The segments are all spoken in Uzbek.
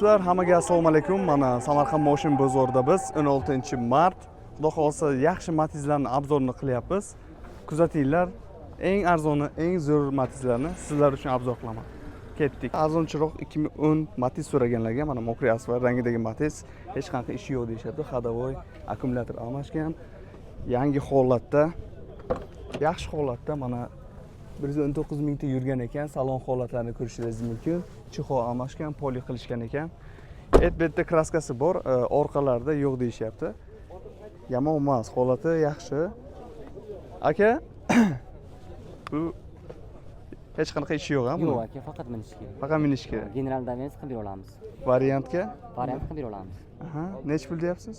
Sizlar hammaga assalomu alaykum. Mana Samarqand Motion bozorida biz 16-mart xudo xolsa yaxshi Matizlarni obzorini qilyapmiz. Kuzatinglar, eng arzoni, eng zo'r Matizlarni sizlar uchun obzor qilaman. Ketdik. Arzonchiroq 2010 Matiz so'raganlarga mana mokriy asfalt rangidagi Matiz hech qanaqa ishi yo'q deyshapti. Xadovoy akkumulyator almashgan. Yangi holatda, yaxshi holatda mana 119 mingta yurgan ekan, salon holatlarini ko'rishingiz mumkin. Chexol almashgan, poli qilishgan ekan. Betda kraskasi bor, orqalarida yo'q deyishyapti. Yomon emas, holati yaxshi. Aka, bu hech qanaqa ishi yo'q-a? Yo'q aka, faqat minish kerak. Faqat minish kerak. General Davens qilib bera olamiz. Variantga? Variant qilib bera olamiz. Aha, nech pul deyapsiz?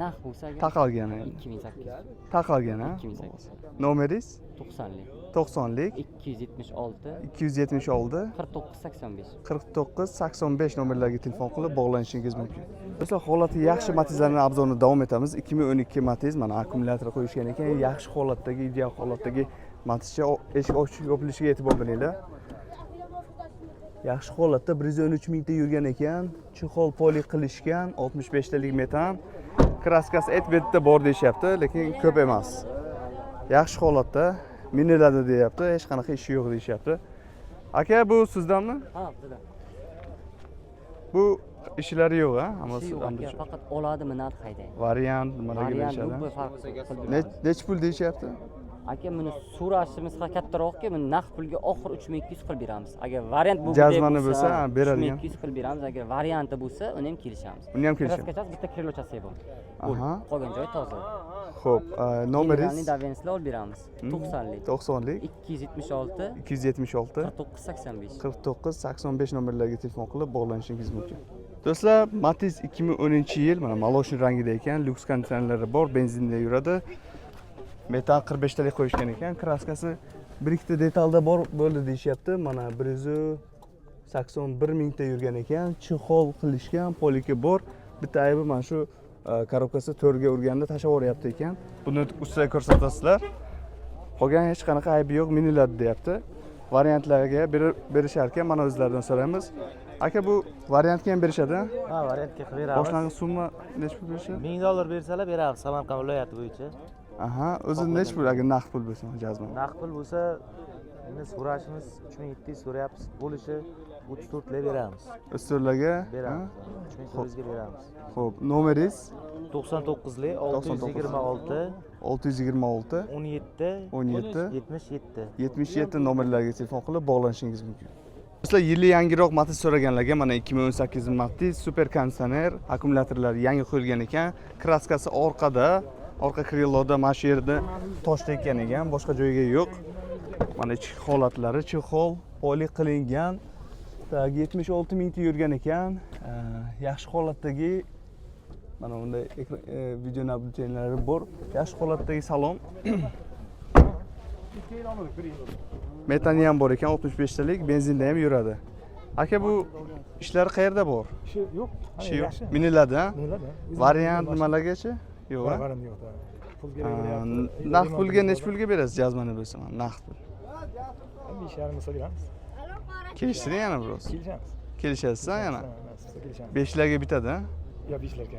Narx bo'lsa taqalgan. 2800. Taqalgan, ha? 2800. Nomeringiz? 90lik. 90lik 276 276 4985. 4985 nomerlarga telefon qilib bog'lanishingiz mumkin. Do'stlar, holati yaxshi Matizlarning obzorini davom etamiz. 2012 Matiz mana akkumulyator qo'yishgan ekan, yaxshi holatdagi, ideal holatdagi Matizcha eshik ochish yopilishiga e'tibor beringlar. Yaxshi holatda 113 mingta yurgan ekan, chexol poli qilishgan, 65 talik metan. Kraskasi betda bor deyapti, lekin ko'p emas. Yaxshi holatda miniladi deyapti, hech qanaqa ishi yo'q deyapti. Aka, bu sizdanmi? Ha, bizda. Bu ishlari yo'q, ha? Hammasi yo'q aka, faqat oladimi narx haydaydi. Variant nimalarga berishadi? Variant bu farq. Nech pul deyapti? Aka, buni so'rashimiz kattaroqki, buni naqd pulga oxir 3200 qilib beramiz. Agar variant bu jazmani bo'lsa, beradigan. 3200 qilib beramiz. Agar varianti bo'lsa, uni ham kelishamiz. Uni ham kelishamiz. Kraskachasi bitta krilochasi bor. Aha. Qolgan joy toza. Xo'p, nomeringiz? Davenslar olib beramiz. 90lik. 90lik 276 276 4985. 4985 nomerlarga telefon qilib bog'lanishingiz mumkin. Do'stlar, Matiz 2010-yil mana maloshin rangida ekan, lyuks konditsionerlari bor, benzinda yuradi. Metan 45 talik qo'yishgan ekan, kraskasi bir ikkita detalda bor bo'ldi deyapti. Mana 181 mingta yurgan ekan, chexol qilishgan, poliki bor. Bitta aybi mana shu korobkasi to'rga urganda tashlab yuboryapti ekan. Buni ustida ko'rsatasizlar. Qolgan hech qanaqa aybi yo'q, miniladi deyapti. Variantlarga berishar ekan, mana o'zlaridan so'raymiz. Aka, bu variantga ham berishadi? Ha, variantga qilib beramiz. Boshlang'ich summa nech pul berishadi? $1000 bersalar beramiz Samarqand viloyati bo'yicha. Aha, o'zi nech pul agar naqd pul bo'lsa, jazman? Naqd pul bo'lsa, endi so'rashimiz 3700 so'rayapmiz. Bo'lishi 34 lar beramiz. O'stirlarga beramiz. 3400 ga beramiz. Xo'p, nomeringiz? 99 lik 626 626 17 17 77. 77 nomerlarga telefon qilib bog'lanishingiz mumkin. Sizlar yili yangiroq Matiz so'raganlarga mana 2018 Matiz super konditsioner, akkumulyatorlar yangi qo'yilgan ekan, kraskasi orqa kriloda mana shu yerda tosh tekkan ekan, boshqa joyga yo'q. Mana ichki holatlari chexol poli qilingan. 76 mingta yurgan ekan, yaxshi holatdagi mana bunday video nabliyenlari bor. Yaxshi holatdagi salon. Metani ham bor ekan, 65 talik, benzinda ham yuradi. Aka, bu ishlar qayerda bor? Ishi yo'q. Ishi yo'q. Miniladi, ha? Miniladi. Variant nimalargacha? Yo'q, ha? Variant yo'q. Pul kerak. Naqd pulga nech pulga berasiz jazmani bo'lsa, naqd pul? 5,5 bo'lsa beramiz. Kelishtiring yana biroz. Kelishamiz. Kelishasiz yana? Kelishamiz. 5 larga bitadi, ha? Yo, 5 larga.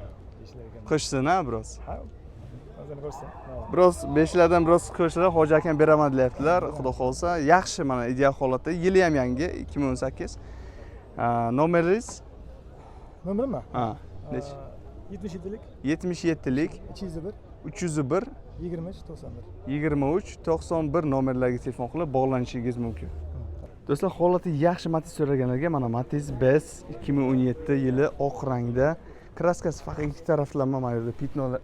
Qo'shsin, ha, biroz. Ha. O'zini ko'rsin. Biroz 5 lardan biroz qo'shsalar, Hoji akam beraman deyaptilar. Xudo xolsa, yaxshi mana ideal holatda, yili ham yangi 2018. Nomeringiz? Nomerimmi? Ha, nech? 77lik 77lik 201 301 23 91. 23 91 nomerlarga telefon qilib bog'lanishingiz mumkin. Do'stlar, holati yaxshi Matiz so'raganlarga mana Matiz Bes 2017 yili oq rangda, kraskasi faqat ikki taraflama mana yerda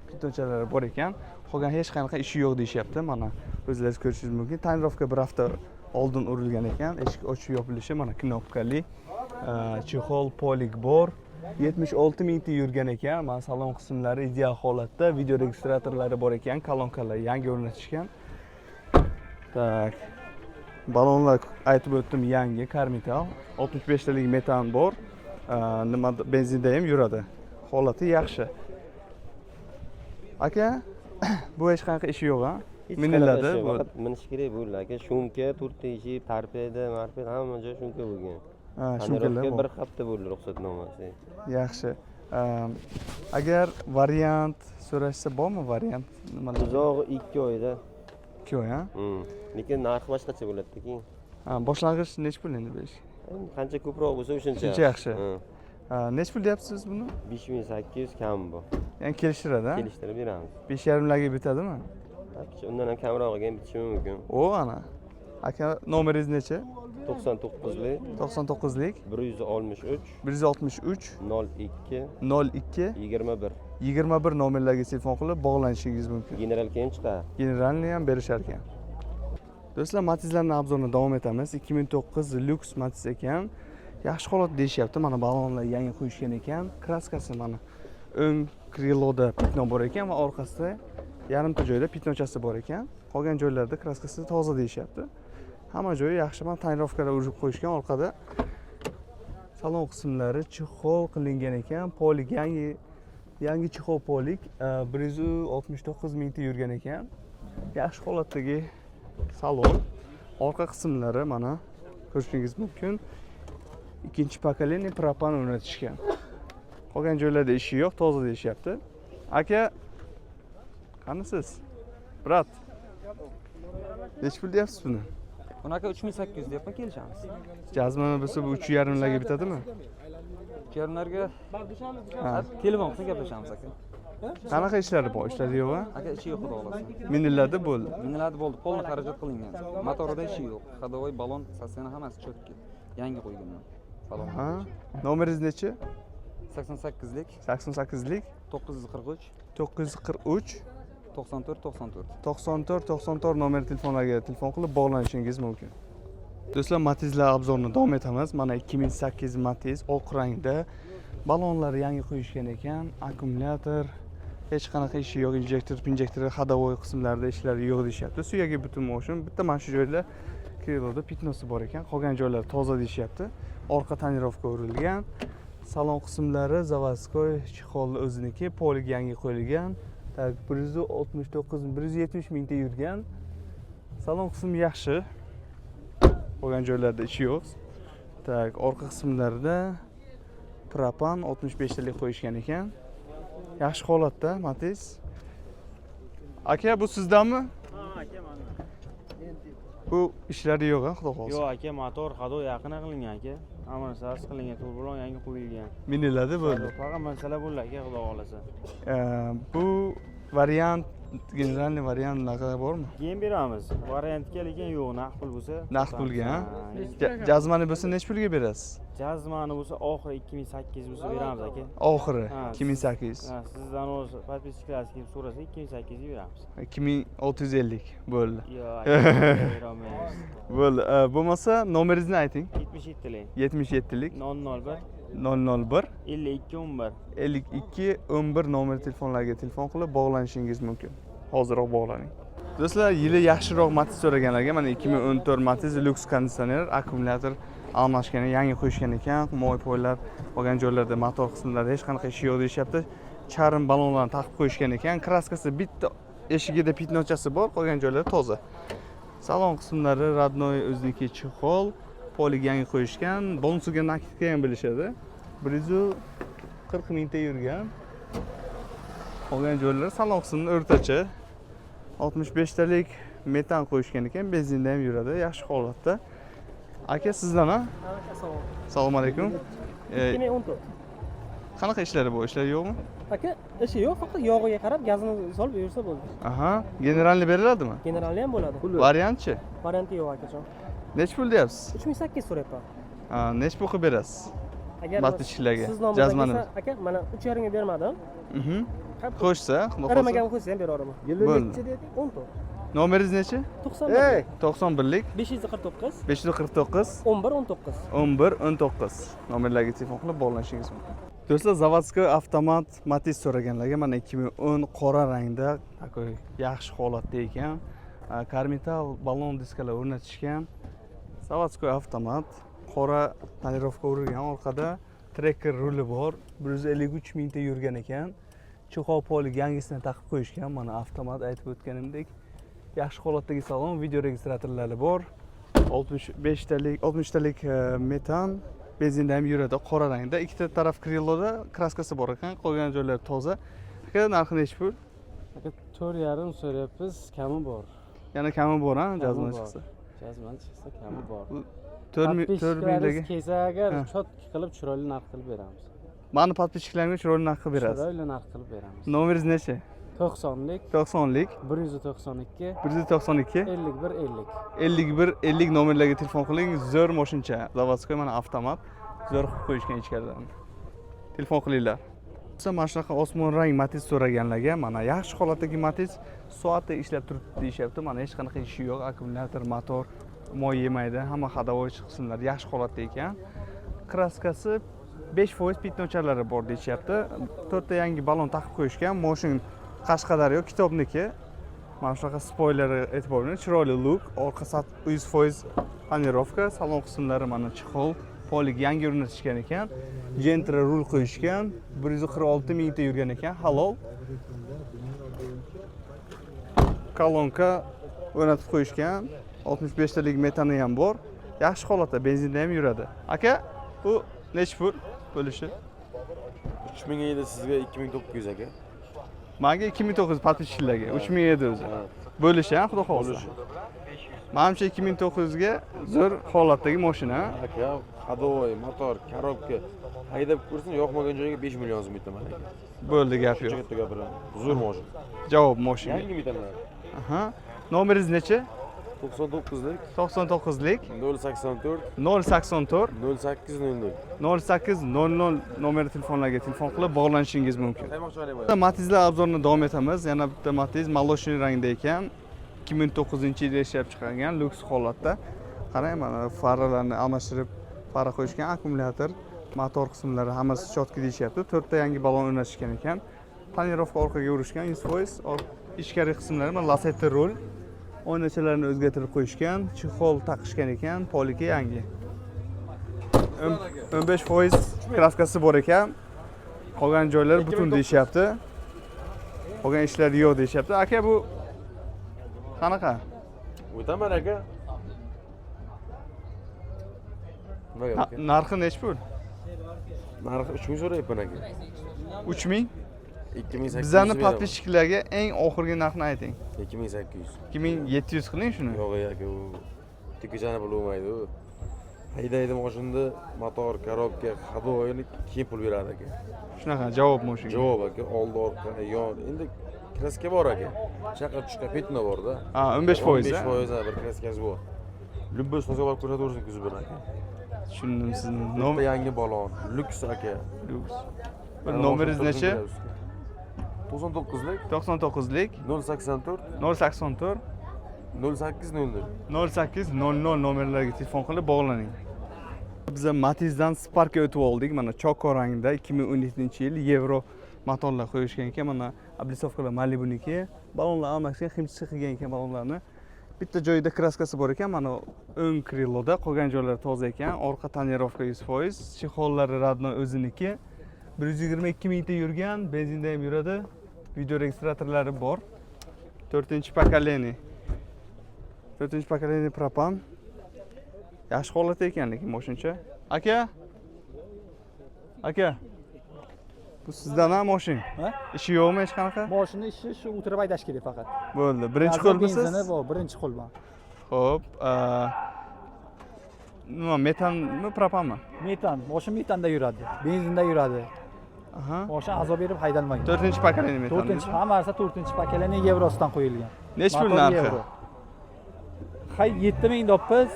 pitnochalar bor ekan. Qolgan hech qanaqa ishi yo'q deyapti. Mana o'zlaringiz ko'rishingiz mumkin. Tonirovka bir hafta oldin urilgan ekan. Eshik ochib yopilishi mana knopkali, chexol polik bor. 76 mingta yurgan ekan. Mana salon qismlari ideal holatda, video registratorlari bor ekan, kolonkalar yangi o'rnatishgan. Tak. Balonlar aytib o'tdim, yangi Carmetal. 65 talik metan bor. Nima benzinda ham yuradi. Holati yaxshi. Aka, bu hech qanaqa ishi yo'q, ha? Miniladi. Faqat minish kerak bo'ldi aka. Shumka, 4 eshik, torpeda, marped hamma joy shumka bo'lgan. Ha, shumkalar Tonirovka bor. 1 hafta bo'ldi ruxsatnomasi. Yaxshi. Agar variant so'rashsa bormi variant? Nimalar? Uzog'i 2 oyda. 2 oy, ha? Lekin narxi boshqacha bo'ladi keyin. Ha, boshlang'ich nechi pul endi berish? Qancha ko'proq bo'lsa o'shuncha. Shuncha yaxshi. Nechi pul deyapsiz buni? 5800 kam bu. Ya'ni kelishtiradi, ha? Kelishtirib beramiz. 5,5 larga bitadimi? Undan ham kamrog'iga ham bitishi mumkin. O, ana. Aka, nomeringiz nechi? 99lik 99lik 163 163 02 02 21. 21 nomerlarga telefon qilib bog'lanishingiz mumkin. General keyin chiqadi. Generalni ham berishar ekan. Do'stlar, Matizlarning obzorini davom etamiz. 2009 Lux Matiz ekan. Yaxshi holat deyishyapti. Mana balonlar yangi qo'yishgan ekan. Kraskasi mana o'ng kriloda pitno bor ekan va orqasida yarimta joyda pitnochasi bor ekan. Qolgan joylarda kraskasi toza deyishyapti. Hamma joyi yaxshi, mana tonirovkalar urib qo'yishgan. Orqada salon qismlari chexol qilingan ekan. Polik yangi chexol polik 169 mingta yurgan ekan. Yaxshi holatdagi salon. Orqa qismlari mana ko'rishingiz mumkin. Ikkinchi pokoleniya propan o'rnatishgan. Qolgan joylarda ishi yo'q, toza deyishyapti. Aka, qanisiz? Brat. Nech pul deyapsiz buni? Bunaqa 3800 deyapman, kelishamiz. Jazmani bo'lsa bu 3,5 larga bitadimi? Kerimlarga Ha. telefon qilib gaplashamiz aka. Qanaqa ishlari bor? Ishlari yo'q, ha? Aka ishi yo'q, xudo xolasa. Minillarda bo'ldi. Miniladi bo'ldi, polni xarajat qilingan. Motorida ishi yo'q. Ходовой balon, sassiyani hammasi cho'tki. Yangi qo'yganman. Salon. Ha. Nomeringiz nechi? 88lik 88lik 943 943 94 94. 94 nomer telefonlarga telefon qilib bog'lanishingiz mumkin. Do'stlar, Matizlar obzorini davom etamiz. Mana 2008 Matiz oq rangda. Balonlar yangi qo'yishgan ekan. Akkumulyator, hech qanaqa ishi yo'q, injektor, ходовой qismlarida ishlari yo'q deyishyapti. Suyagi butun motion. Bitta mana shu joyda kriloda pitnosi bor ekan. Qolgan joylar toza deyishyapti. Orqa tonirovka urilgan. Salon qismlari заводской, chexol o'ziniki, polik yangi qo'yilgan. 169-170 mingta yurgan. Salon qismi yaxshi. Qolgan joylarda ishi yo'q. Tak, orqa qismlarida propan 65 talik qo'yishgan ekan. Yaxshi holatda Matiz. Aka, bu sizdanmi? Ha, aka mana. Bu ishlari yo'q, ha, xudo xolsa. Yo'q aka, motor hado yaqin qilingan aka. Amortisasi qilingan, turbolon yangi qo'yilgan. Miniladi bo'ldi. Faqat masala bo'ldi aka, xudo xolasa. Bu variant, generalniy variant naqa bormi? Keyin beramiz. Variantga lekin yo'q, naqd pul bo'lsa. Naqd pulga, ha? Ha. Jazmani bo'lsa nech pulga berasiz? Jazmani bo'lsa oxiri 2800 bo'lsa beramiz aka. Oxiri Ha, 2800. Ha, sizdan o'zi podpiskasi kelib so'rasa 2800 beramiz. 2650 bo'ldi. Yo'q, aka, berolmaymiz. Bo'ldi. Bo'lmasa nomeringizni ayting. 77lik 77lik 001 001 52 11. 52 11 nomer telefonlarga telefon qilib bog'lanishingiz mumkin. Hozirroq bog'laning. Do'stlar, yili yaxshiroq Matiz so'raganlarga mana 2014 Matiz Lux konditsioner, akkumulyator almashgan, yangi qo'yishgan ekan. Moy poylar, qolgan joylarda motor qismlarida hech qanaqa ishi yo'q deyishyapti. Charm balonlarni taqib qo'yishgan ekan. Kraskasi bitta eshigida pitnochasi bor, qolgan joylar toza. Salon qismlari radnoy o'ziniki chexol, polik yangi qo'yishgan. Bonusiga nakidga ham bilishadi. 140 mingta yurgan. Qolgan joylar salon qismini o'rtacha 65 talik metan qo'yishgan ekan, benzinda ham yuradi, yaxshi holatda. Aka, sizdan, ha? Assalomu alaykum. 2014. Qanaqa ishlari bor? Ishlari yo'qmi? Aka, ishi yo'q, faqat yog'iga qarab gazini solib yursa bo'ldi. Aha, generalni beriladimi? Generalni ham bo'ladi. Variantchi? Varianti yo'q akajon. Nech pul deyapsiz? 3800 so'rayapman. Ha, nech pul qilib berasiz? Agar Batishlarga, siz nomingizga jazmani. Aka, mana 3,5 ga bermadim. Qo'shsa, xudo xolsa. Qaramagan qo'ysa ham beraveraman. Bo'ldi. 14. Nomeringiz nechi? 91. 91lik 549 549 11 19. 11 19 nomerlarga telefon qilib bog'lanishingiz mumkin. Do'stlar, заводской avtomat Matiz so'raganlarga mana 2010 qora rangda takoy yaxshi holatda ekan. Karmetal balon diskalar o'rnatishgan. Заводской avtomat, qora tonirovka urilgan, orqada trekker ruli bor. 153 mingta yurgan ekan. Chexol polik yangisini taqib qo'yishgan. Mana avtomat aytib o'tganimdek yaxshi holatdagi salon, video registratorlari bor. 60 talik metan, benzinda ham yuradi, qora rangda. Ikkita taraf krilloda kraskasi bor ekan, qolgan joylari toza. Aka, narxi necha pul? aka 4,5 so'rayapmiz, kami bor. Yana kami bor, ha, Kami jazman bor. chiqsa. Jazman chiqsa kami bor. 4 mingdagi. kelsa agar Ha. chotki qilib chiroyli narx qilib beramiz. Mani podpischiklarimga chiroyli narx qilib berasiz. Chiroyli narx qilib beramiz. Nomeringiz necha? 90lik, 90lik 192, 192 51 50. 51 50 nomerlarga telefon qiling. Zo'r mashincha. Zavodskoy mana avtomat. Zo'r qilib qo'yishgan ichkaridan. Telefon qilinglar. Mana shunaqa osmon rang Matiz so'raganlarga mana yaxshi holatdagi Matiz soatda ishlab turibdi deyishyapti. Mana hech qanaqa ishi yo'q, akkumulyator, motor moy yemaydi. Hamma ходовой qismlar yaxshi holatda ekan. Kraskasi 5% pitnochalari bor deyishyapti. 4 ta yangi balon taqib qo'yishgan. Mashin Qashqadaryo kitobniki. Mana shunaqa spoileri e'tibor bering. Chiroyli look, orqa sat 100% panirovka, salon qismlari mana chexol, polig yangi o'rnatishgan ekan. Gentra rul qo'yishgan, 146 mingta yurgan ekan, halol. Kolonka o'rnatib qo'yishgan, 65 talik metani ham bor. Yaxshi holatda, benzinda ham yuradi. Aka, bu necha pul bo'lishi? 3000 edi sizga 2900 aka. Menga 2900 podpischilarga 3007 o'zi. Bo'lishi ham xudo xolisa. Menimcha 2900 ga zo'r holatdagi mashina. Aka, ходовой, motor, korobka haydab ko'rsin, yoqmagan joyiga 5 million so'm aytaman aka. Bo'ldi, gap yo'q. Katta gapiraman. Zo'r mashina. Javob mashina. Yangi aytaman. Aha. Nomeringiz necha? 99lik 99lik 084 084 0800. 0800 nomer telefonlarga telefon qilib bog'lanishingiz mumkin. Qaymoqchilik bor. Matizlar obzorini davom etamiz. Yana bitta Matiz молочный rangda ekan. 2009-yilda ishlab chiqargan lyuks holatda. Qarang, mana faralarni almashtirib, fara qo'yishgan, akkumulyator, motor qismlari hammasi chotki deyishyapti. 4 ta yangi balon o'rnatishgan ekan. Panirovka orqaga urishgan 100%. Ichkari qismlari mana lasetta rul. Oynachalarni o'zgartirib qo'yishgan, chexol taqishgan ekan, poliki yangi. 15% kraskasi bor ekan. Qolgan joylari butun deyishyapti. Qolgan ishlar yo'q deyishyapti. Aka, bu qanaqa? O'taman aka. Nima aka? Narxi necha pul? Narxi 3000 so'rayapman aka. 3000. 2800. Bizlarni podpischilarga eng oxirgi narxni ayting. 2800. 2700 qiling shuni. Yo'q aka, u tikijani bo'lmaydi u. Haydaydi mashinada motor, korobka, ходовойlik keyin pul beradi aka. Shunaqa javob mashina. Javob aka, oldi orqa, yon. Endi kraska bor aka. Chaqa tushqa petno bor-da. Ha, 15%. 15% bir kraskasi bor. Любой so'zga olib ko'rsataversin kuzib bilan aka. Tushundim sizni. Bitta yangi balon, lyuks aka. Lyuks. Bir nomeringiz necha? 99lik 99lik 084 084 0800. 0800 nomerlarga telefon qilib bog'laning. Biz Matizdan Spark'ga o'tib oldik. Mana choko rangda 2017-yil Yevro motorlar qo'yishgan ekan. Mana oblisovkalar Malibuniki. Balonlar almashgan, ximchisi qilgan ekan balonlarni. Bitta joyida kraskasi bor ekan. Mana o'ng krilloda, qolgan joylari toza ekan. Orqa tonirovka 100%. Chexollari Radno o'ziniki. 122 mingta yurgan, benzinda ham yuradi. Video registratorlari bor. 4-pokoleniya. 4-pokoleniya propan. Yaxshi holatda ekan lekin mashincha. Aka? Aka. Bu sizdan ham mashin? Ha? Ishi yo'qmi hech qanaqa? Mashina ishi shu o'tirib haydash kerak faqat. Bo'ldi. Birinchi qo'lmisiz? Benzini bor, birinchi qo'lman. Xo'p, nima metanmi, propanmi? Metan, mashina metanda yuradi, benzinda yuradi. Aha. Mashina azob berib haydalmagan. 4-pokoleniya metan. 4-hammasi 4-pokoleniya yevrosidan qo'yilgan. Necha pul Motor narxi? yevro. Hay 7000 doppiz.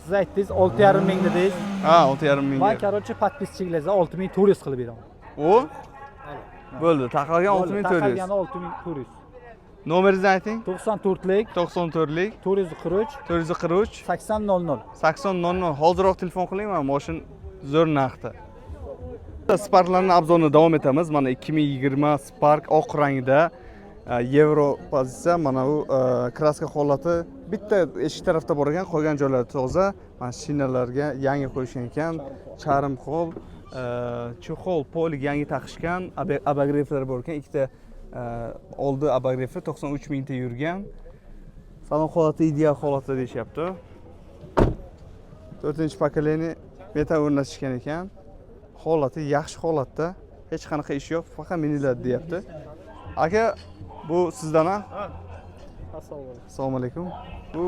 Siz aytdingiz 6,5 ming dedingiz. Ha, 6,5 ming. Men короче podpischiklaringizga 6400 qilib beraman. O? Bo'ldi, taqalgan 6400. Taqalgani 6400. Nomeringizni ayting. 94lik 94lik 443 443 8000. 8000. Hoziroq telefon qiling, mana mashin zo'r narxda. Sparklarning obzorini davom etamiz. Mana 2020 Spark oq rangda Yevro pozitsiya. Mana bu kraska holati bitta eshik tarafda bor ekan, qolgan joylari toza. Mashinalarga yangi qo'yishgan ekan. Charm xol, chexol, polig yangi taqishgan. Abagrefer bor ekan, ikkita oldi abagrefer 93 mingta yurgan. Salon holati ideal holatda deyishyapti. 4-pokoleniya metan o'rnatishgan ekan. Holati yaxshi holatda, hech qanaqa ish yo'q, faqat miniladi deyapti. Aka, bu sizdan a? Assalomu alaykum. Bu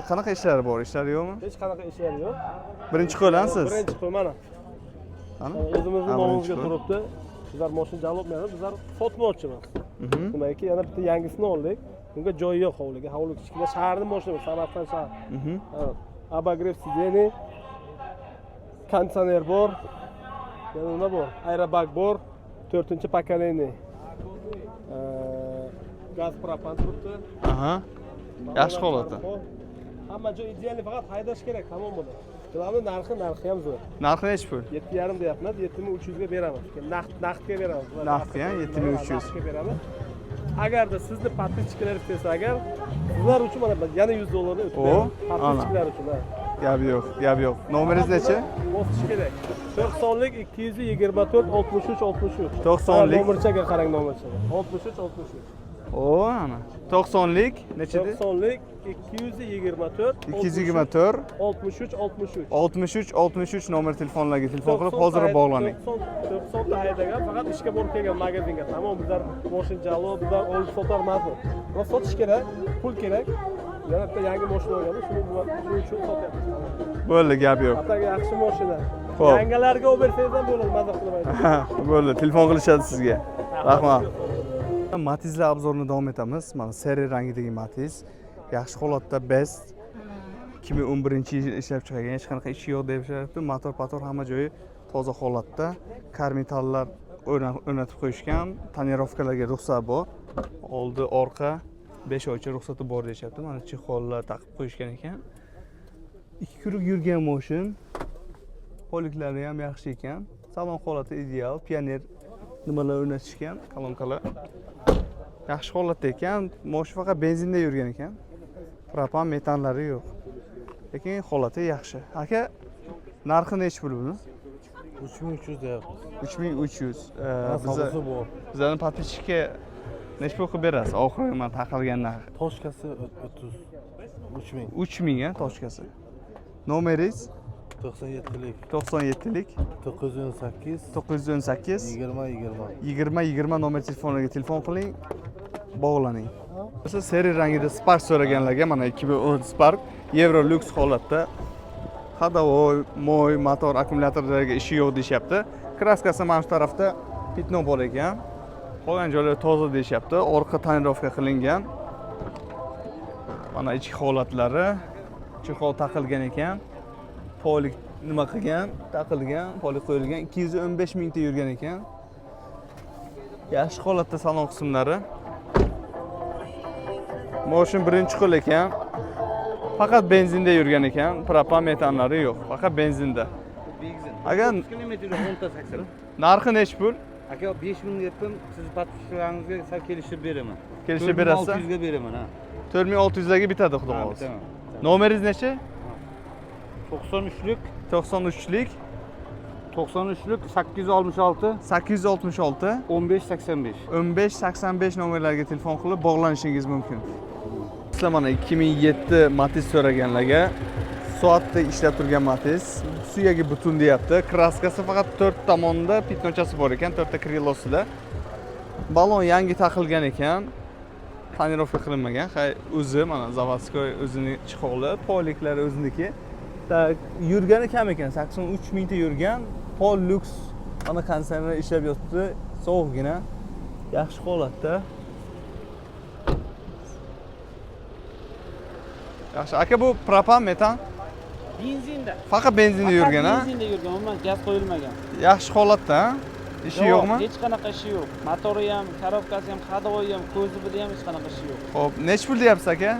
qanaqa ishlari bor? Ishlari yo'qmi? Hech qanaqa ishlar yo'q. Birinchi qo'lansiz? Birinchi qo'l mana. Ana. O'zimizni nomimizga turibdi. Bizlar mashina jalobmaymiz, bizlar sotmoqchimiz. Demak, yana bitta yangisini oldik. Bunga joy yo'q hovliga. Hovli kichkina shaharning mashinasi, Samarqand shahar. Evet. Abagrev sideni, konditsioner bor. Yana nima bor? Aerobag bor. 4-pokoleniya. Gaz propan turibdi. Aha. Yaxshi holatda. Hamma joy ideal, faqat haydash kerak, tamom bo'ldi. Bularning narxi ham zo'r. Narxi nechi pul? 7,5 deyapmiz, 7,300 ga beramiz. Naqdga beramiz. Naqdga 7,300. Naqdga beramiz. Agarda sizni podpischiklaringiz kelsa agar, sizlar uchun mana yana $100 o'tib beramiz. Podpischilar uchun. Gap yo'q, gap yo'q. Nomeringiz nechi? Bosish kerak. 90lik 224 63 63. 90lik. Nomerchaga qarang, nomerchaga. 63 63. O, ana. 90lik nechidi? 90lik 224 224 63 63. 63 63 nomer telefonlarga telefon qilib hozir bog'laning. 90 ta haydagan, faqat ishga borib kelgan magazinga. Tamom, bizlar mashina jalo, bizlar olib sotarmizmi? Va sotish kerak, pul kerak. Yana bitta yangi mashina olganmiz, shuning uchun sotyapmiz. Bo'ldi, gap yo'q. Ataga yaxshi mashina. Xo'p. Yangilarga olib bersangiz ham bo'ladi, mazza qilmaydi. Bo'ldi, telefon qilishadi sizga. Rahmat. Matizlar obzorini davom etamiz. Mana seri rangidagi Matiz. Yaxshi holatda best. 2011-yil ishlab chiqargan, hech qanaqa ishi yo'q deb aytyapti. Motor hamma joyi toza holatda. Karmetallar o'rnatib qo'yishgan. Tonirovkalarga ruxsat bor. Oldi, orqa 5 oycha ruxsati bor deyapti. Mana chexollar taqib qo'yishgan ekan. 2 kuruq yurgan mashin. Poliklari ham yaxshi ekan. Salon holati ideal. Pioner nimalar o'rnatishgan, kolonkalar. Yaxshi holatda ekan. Mashina faqat benzinda yurgan ekan. Propan metanlari yo'q. Lekin holati yaxshi. Aka, narxi nechi pul buni? 3300 deyapmiz. 3300. Savdosi bor. Bizlarning podpischiga nechi pul qilib berasiz? Oxirgi men taqilgan narx. Toshkasi 30. 3000. 3000 ga toshkasi. Nomeringiz 97lik 97lik 918 918 20 20 nomer telefoniga telefon qiling, bog'laning. Siz seri rangida Spark so'raganlarga mana 2010 Spark Euro Lux holatda hadovoy, moy, motor, akkumulyatorlarga ishi yo'q deyapti. Kraskasi mana shu tarafda pitno bor ekan. Qolgan joylari toza deyapti. Orqa tonirovka qilingan. Mana ichki holatlari, chexol taqilgan ekan. Polik nima qilgan, taqilgan, polik qo'yilgan, 215 mingta yurgan ekan. Yaxshi holatda salon qismlari. Mashina birinchi qo'l ekan. Faqat benzinda yurgan ekan, propan metanlari yo'q, faqat benzinda. Agar kilometrda 10 ta saksana. narxi nechi pul? Aka 5000 debdim, siz podpischilaringizga sal kelishib beraman. Kelishib berasiz? 600 ga beraman, ha. 4600 ga bitadi, xudo xolasa. Nomeringiz nechi? 93lik 93lik 866 866 1585. 1585 nomerlarga telefon qilib bog'lanishingiz mumkin. Sizlar mana 2007 Matiz so'raganlarga soatda ishlab turgan Matiz, suyagi butun deyapti. Kraskasi faqat 4 tomonda pitnochasi bor ekan, 4 ta krilosida. Balon yangi taqilgan ekan. Tonirovka qilinmagan. O'zi mana zavodskoy o'zining chexoli, poliklari o'ziniki. Yurgani kam ekan, 83 mingta yurgan. Pol Lux ana konditsioner ishlab yotibdi, sovuqgina. Yaxshi holatda. Yaxshi. Aka, bu propan, metan? Benzinda. Faqat benzinda yurgan, ha? Benzinda yurgan, umuman gaz qo'yilmagan. Yaxshi holatda, ha? Ishi yo'qmi? Hech qanaqa ishi yo'q. Motori ham, korobkasi ham, hadovoyi ham, ko'zibida ham hech qanaqa ishi yo'q. Xo'p, nechi pul deyapsiz aka?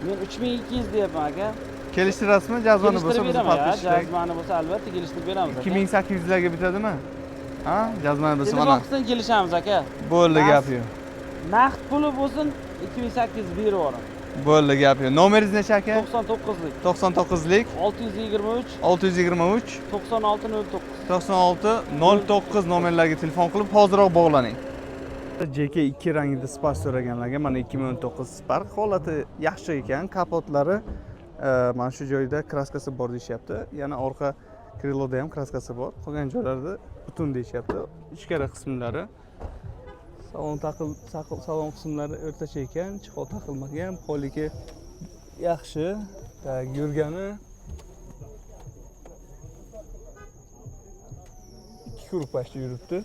Men 3200 deyapman aka. Kelishtirasizmi? Jazmani bo'lsa biz podpischilar. Jazmani bo'lsa albatta kelishtirib beramiz aka. 2800 larga bitadimi? Ha? Jazmani bo'lsa Telefon mana. qilsin kelishamiz aka. Bo'ldi, gap yo'q. Naqd puli bo'lsin 2800 berib yuboraman. Bo'ldi, gap yo'q. Nomeringiz necha aka? 99lik 99lik 623 623 9609. 9609 nomerlarga telefon qilib hozirroq bog'laning. JK2 rangida Spark so'raganlarga mana 2019 Spark holati yaxshi ekan. Kapotlari mana shu joyda kraskasi bor deyapti. Yana orqa Kriloda ham kraskasi bor. Qolgan joylarda butun deyishyapti. Ichkari qismlari salon qismlari o'rtacha ekan, chiqov taqilmagan, poligi yaxshi. Yurgani 2 kuruq pashta yuribdi.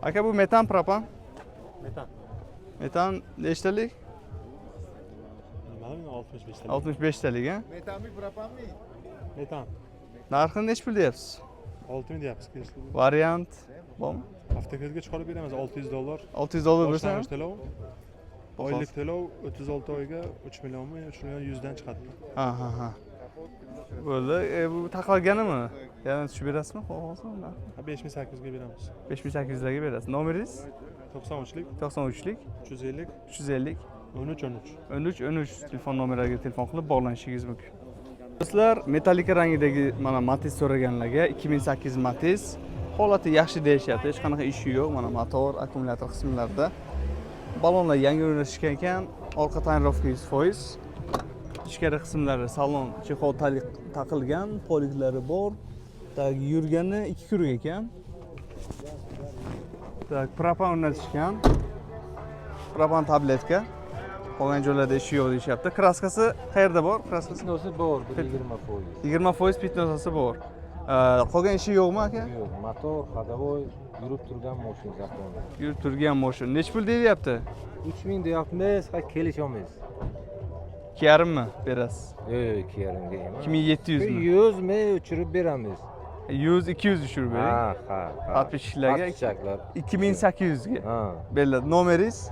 Aka bu metan propan? Metan. Metan nechtalik? Bilmadim, 65 talik. 65 talik, ha? Metan. Narxini nech pul deyapsiz? 6000 deyapmiz. kelishdi. Variant bormi? Avtoko'zga chiqarib beramiz $600. $600 bersa? Boshlang'ich to'lov. Oylik to'lov 36 oyga 3 millionmi, 3 million 100 dan chiqadi. Ha. Bo'ldi. Bu taqalganimi? Yana tushib berasizmi? Xo'p, 5800 ga beramiz. 5800 larga berasiz. Nomeringiz? 93lik 93lik 350 350 13 telefon nomerlariga telefon qilib bog'lanishingiz mumkin. Do'stlar, metallika rangidagi mana Matiz so'raganlarga 2008 Matiz holati yaxshi deyishyapti. Hech qanaqa ishi yo'q. Mana motor, akkumulyator qismlarida. Balonlar yangi o'rnashgan ekan, orqa tonirovka 100%. Ichkari qismlari salon chexol taqilgan, poliklari bor. Yurgani 2 kuruq ekan. Propan o'rnatishgan. Propan tabletka. Qolgan joylarda ishi yo'q deyishyapti. Kraskasi qayerda bor? Kraskasi bor, 20%. 20% pitnosasi bor. Qolgan ishi yo'qmi aka? Yo'q, motor, ходовой, yurib turgan mashina zakoni. Yurib turgan mashina. Nech pul deyapti? 3000 deyapmiz, ha kelishamiz. 2,5 mi berasiz? Yo'q, 2,5 ga emas. 2700 mi? 100 mi o'chirib beramiz. 100-200 tushirib bering. Ha. Patpishlarga 2800 ga. Ha. Beriladi. Nomeringiz?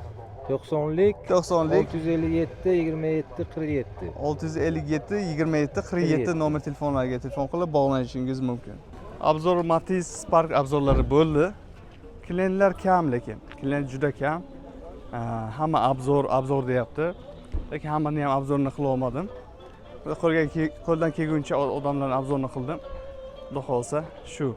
90lik 90lik 657 27 47. 657 27 47 nomer telefonlariga telefon qilib bog'lanishingiz mumkin. Obzor Matiz Spark obzorlari bo'ldi. Klientlar kam lekin. Klient juda kam. Hamma obzor deyapti. Lekin hammani ham obzorni qila olmadim. Qo'ldan kelguncha odamlarning obzorni qildim. Xudo xolsa shu.